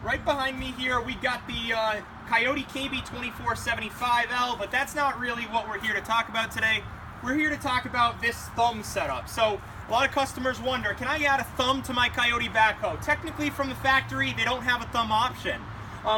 Right behind me here, we got the Kioti KB2475L, but that's not really what we're here to talk about today. We're here to talk about this thumb setup. So a lot of customers wonder, can I add a thumb to my Kioti backhoe? Technically from the factory, they don't have a thumb option,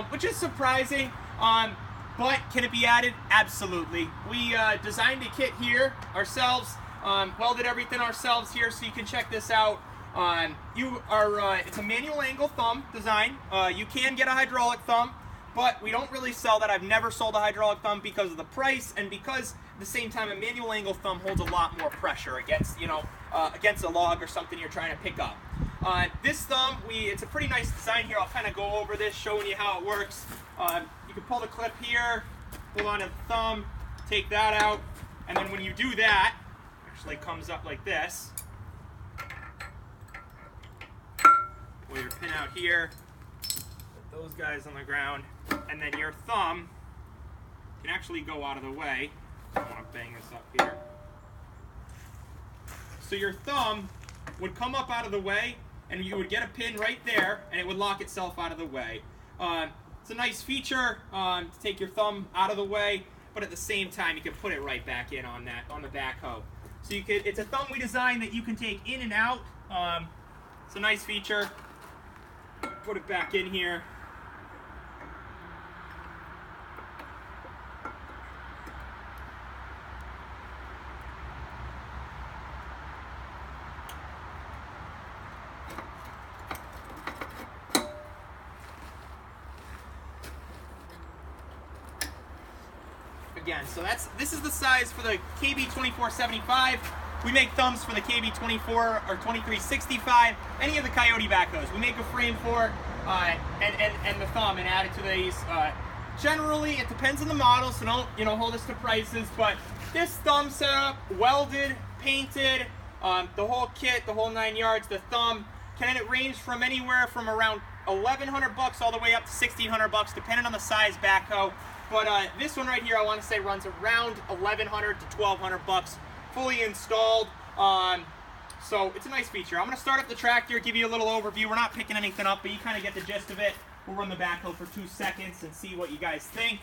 which is surprising, but can it be added? Absolutely. We designed a kit here ourselves, welded everything ourselves here, so you can check this out. It's a manual angle thumb design. You can get a hydraulic thumb, but we don't really sell that. I've never sold a hydraulic thumb because of the price, and because at the same time a manual angle thumb holds a lot more pressure against, against a log or something you're trying to pick up. This thumb, it's a pretty nice design here. I'll kind of go over this, showing you how it works. You can pull the clip here, pull on the thumb, take that out, and then when you do that, it actually comes up like this. Pull your pin out here, put those guys on the ground, and then your thumb can actually go out of the way. I don't want to bang this up here. So your thumb would come up out of the way, and you would get a pin right there, and it would lock itself out of the way. It's a nice feature to take your thumb out of the way, but at the same time you can put it right back in on the backhoe. So it's a thumb we designed that you can take in and out. It's a nice feature. Put it back in here. Again, so this is the size for the KB2475. We make thumbs for the KB24 or 2365, any of the Kioti backhoes. We make a frame for and the thumb and add it to these. Generally, it depends on the model, so don't hold us to prices. But this thumb setup, welded, painted, the whole kit, the whole 9 yards. The thumb can range from anywhere from around $1,100 all the way up to $1,600, depending on the size backhoe. But this one right here, I want to say runs around $1,100 to $1,200. Fully installed, so it's a nice feature. I'm going to start up the tractor, give you a little overview. We're not picking anything up, but you kind of get the gist of it. We'll run the backhoe for 2 seconds and see what you guys think.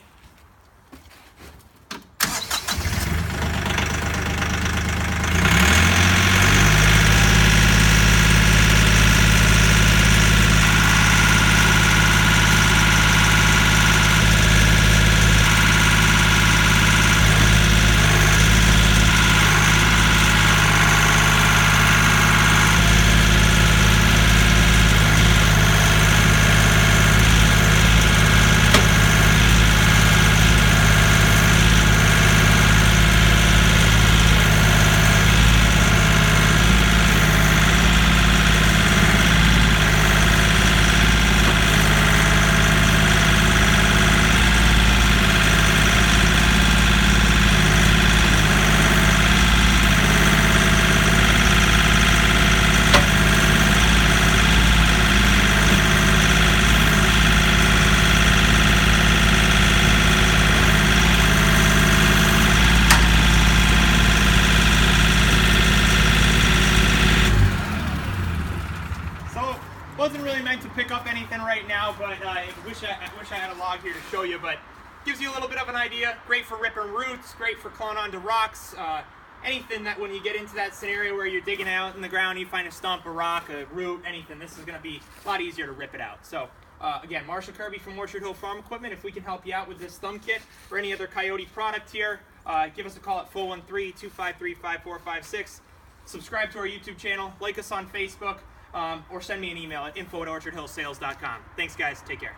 Wasn't really meant to pick up anything right now, but I wish I had a log here to show you, but gives you a little bit of an idea. Great for ripping roots, great for clawing onto rocks, anything that when you get into that scenario where you're digging out in the ground, you find a stump, a rock, a root, anything, this is going to be a lot easier to rip it out. So again, Marshall Kirby from Orchard Hill Farm Equipment. If we can help you out with this thumb kit or any other Kioti product here, give us a call at 413-253-5456. Subscribe to our YouTube channel, like us on Facebook, or send me an email at info@orchardhillsales.com. Thanks, guys. Take care.